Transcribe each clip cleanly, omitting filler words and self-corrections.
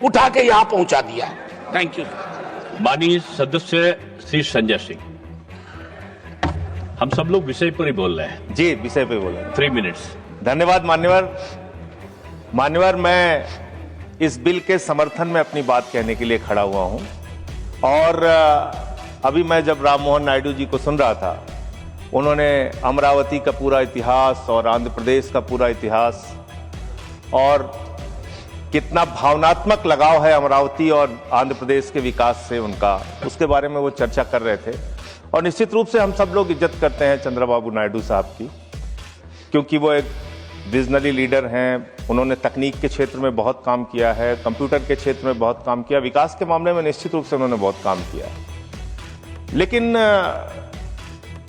उठा के यहां पहुंचा दिया। Thank you. माननीय सदस्य श्री संजय सिंह, हम सब लोग विषय पर ही बोल रहे हैं। जी, विषय पे बोले। 3 मिनट्स। धन्यवाद मान्यवर, मैं इस बिल के समर्थन में अपनी बात कहने के लिए खड़ा हुआ हूं। और अभी मैं जब राम मोहन नायडू जी को सुन रहा था, उन्होंने अमरावती का पूरा इतिहास और आंध्र प्रदेश का पूरा इतिहास और कितना भावनात्मक लगाव है अमरावती और आंध्र प्रदेश के विकास से उनका, उसके बारे में वो चर्चा कर रहे थे। और निश्चित रूप से हम सब लोग इज्जत करते हैं चंद्रबाबू नायडू साहब की, क्योंकि वो एक विजनरी लीडर हैं। उन्होंने तकनीक के क्षेत्र में बहुत काम किया है, कंप्यूटर के क्षेत्र में बहुत काम किया, विकास के मामले में निश्चित रूप से उन्होंने बहुत काम किया। लेकिन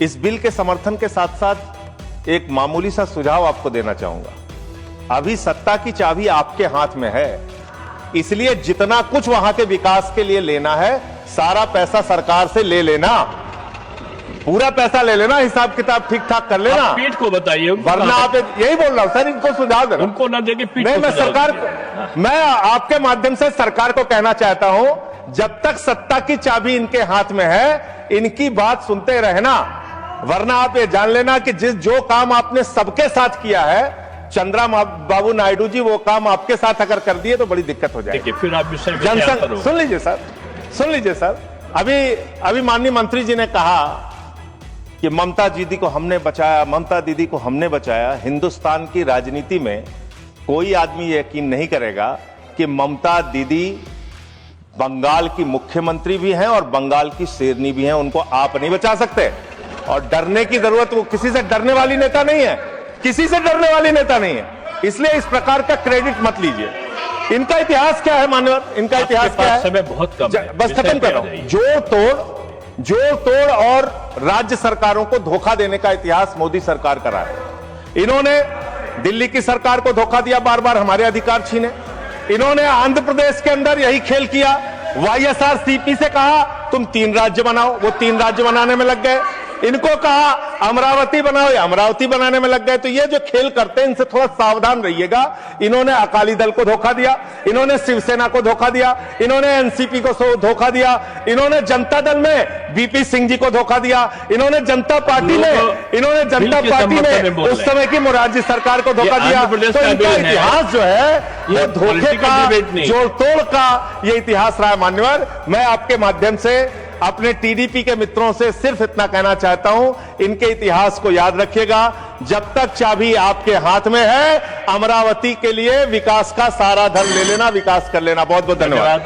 इस बिल के समर्थन के साथ साथ एक मामूली सा सुझाव आपको देना चाहूंगा। अभी सत्ता की चाबी आपके हाथ में है, इसलिए जितना कुछ वहां के विकास के लिए लेना है, सारा पैसा सरकार से ले लेना, पूरा पैसा ले लेना, हिसाब किताब ठीक ठाक कर लेना। आप पीठ को बताइए, वरना आप यही बोल रहा हूं सर, इनको सुझाव दे रहा हूं। उनको ना देके पीठ नहीं, को मैं सुझाव सरकार दीजिए। मैं आपके माध्यम से सरकार को कहना चाहता हूं, जब तक सत्ता की चाबी इनके हाथ में है, इनकी बात सुनते रहना। वरना आप ये जान लेना कि जो काम आपने सबके साथ किया है, चंद्रबाबू नायडू जी वो काम आपके साथ अगर कर दिए तो बड़ी दिक्कत हो जाएगी। फिर आप विषय में क्या जनसंघ, करोगे? सुन लीजिए सर, अभी माननीय मंत्री जी ने कहा कि ममता दीदी को हमने बचाया। हिंदुस्तान की राजनीति में कोई आदमी यकीन नहीं करेगा कि ममता दीदी बंगाल की मुख्यमंत्री भी हैं और बंगाल की शेरनी भी हैं, उनको आप नहीं बचा सकते। और डरने की जरूरत, वो किसी से डरने वाली नेता नहीं है, इसलिए इस प्रकार का क्रेडिट मत लीजिए। इनका इतिहास क्या है मान्यवर, इनका इतिहास क्या है? समय बहुत कम है, बस खत्म कर रहा हूं। जोड़ तोड़ और राज्य सरकारों को धोखा देने का इतिहास मोदी सरकार का रहा है। इन्होंने दिल्ली की सरकार को धोखा दिया, बार बार हमारे अधिकार छीने। इन्होंने आंध्र प्रदेश के अंदर यही खेल किया, वाईएसआरसीपी से कहा तुम 3 राज्य बनाओ, वो 3 राज्य बनाने में लग गए। इनको कहा अमरावती बनाओ, या अमरावती बनाने में लग गए। तो ये जो खेल करते हैं, इनसे थोड़ा सावधान रहिएगा। इन्होंने अकाली दल को धोखा दिया, इन्होंने शिवसेना को धोखा दिया, इन्होंने एनसीपी को धोखा दिया, इन्होंने जनता दल में बीपी सिंह जी को धोखा दिया, इन्होंने जनता पार्टी में उस समय की मोरारजी सरकार को धोखा दिया। तो इनका इतिहास जो है ये धोखे का, जोड़ तोड़ का ये इतिहास रहा है मान्यवर। मैं आपके माध्यम से अपने टीडीपी के मित्रों से सिर्फ इतना कहना चाहता हूं, इनके इतिहास को याद रखिएगा। जब तक चाबी आपके हाथ में है, अमरावती के लिए विकास का सारा धन ले लेना, विकास कर लेना। बहुत बहुत धन्यवाद।